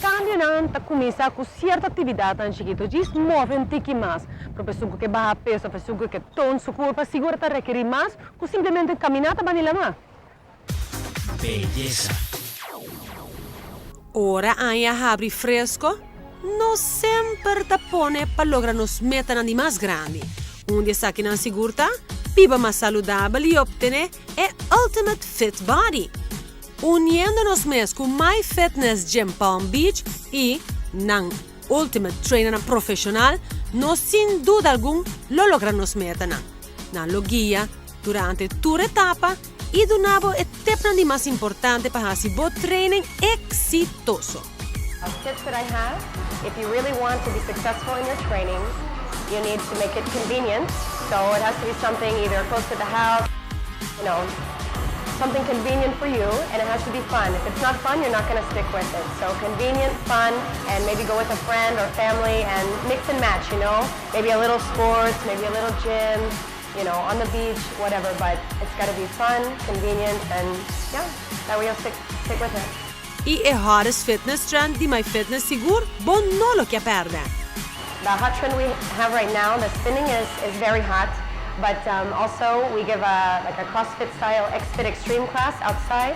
cambio não tá começar com certa atividade em chiquito, diz move um tique mais, para pessoa que barra peso, pessoa que tom su corpo, segura tá requerir mais, com simplesmente caminhar para lá. Belleza. Ora aya abre fresco, no sempre tapone para lograr nos metas di mais grandi. Onde sa que não segura, piba mais saudável e obtener ultimate fit body. Uniendo-nos mesmo com My Fitness Gym Palm Beach e ng Ultimate Trainer profissional, nós sem dúvida alguma lo logramos meta na guia durante toda etapa e donavo a etapa de mais importante para fazer bom training exitoso. Tips that I have, if you really want to be successful in your training, you need to make it convenient. So it has to be something either close to the house, something convenient for you, and it has to be fun. If it's not fun, you're not going to stick with it. So convenient, fun, and maybe go with a friend or family and mix and match, Maybe a little sports, maybe a little gym, on the beach, whatever. But it's got to be fun, convenient, and yeah, that way you'll stick with it. E a hottest fitness trend di My Fitness Sigur, bon non lo che perde. The hot trend we have right now, the spinning is very hot. But also, we give a CrossFit style X-Fit Extreme class outside.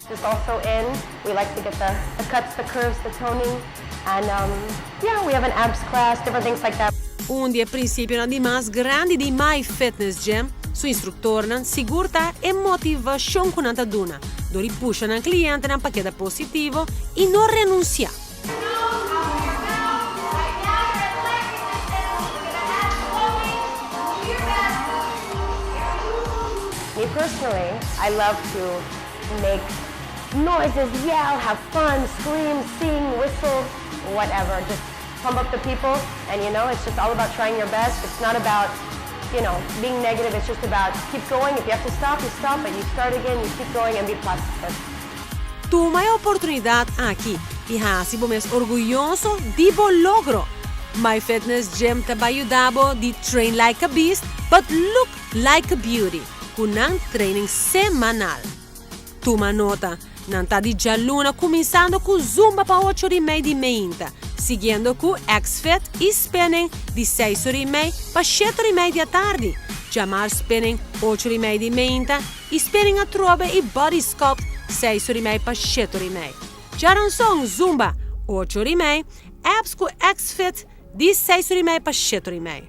It's also in. We like to get the cuts, the curves, the toning. And we have an abs class, different things like that. Onde a princípio di mais grande di My Fitness Gym, su instructor nan sigurta e motivação con antaduna, dori pusha nan cliente nan paquete positivo e non renuncia. Me personally, I love to make noises, yell, have fun, scream, sing, whistle, whatever. Just pump up the people, and it's just all about trying your best. It's not about, being negative. It's just about keep going. If you have to stop, you stop, but you start again, you keep going and be positive. Tu mai oportunidad aqui e hasi bomes orgulhoso di bo logro. My Fitness Gym te ba ayudabo di train like a beast, but look like a beauty. Con training semanal. Tu nota, nanta di già luna cominciando con zumba pa 8 ore e meia di meinta, seguendo con X-Fit e spinning di 6 ore e meia pa 7 ore e meia di tardi. Jamar spinning 8 ore e meia di meinta e spinning a trobe e body sculpt 6 ore e meia pa 7 ore e meia. Jaranson zumba 8 ore e meia, abs con X-Fit di 6 ore e meia pa 7 ore e meia.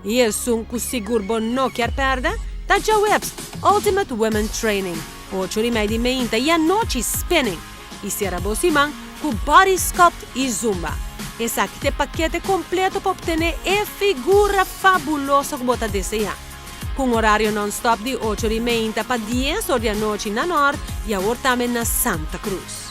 E il sun cu sigur bon no chiar perde, da già webs Ultimate Women Training 8 ore e meia di meinta e a noite spinning e sera bosiman cu body sculpt e zumba. E sa che te paquete completo per ottenere e figura fabulosa che bota deseja. Con orario non-stop di 8 ore e meinta pa 10 ore a noite na nord e a ortame na Santa Cruz.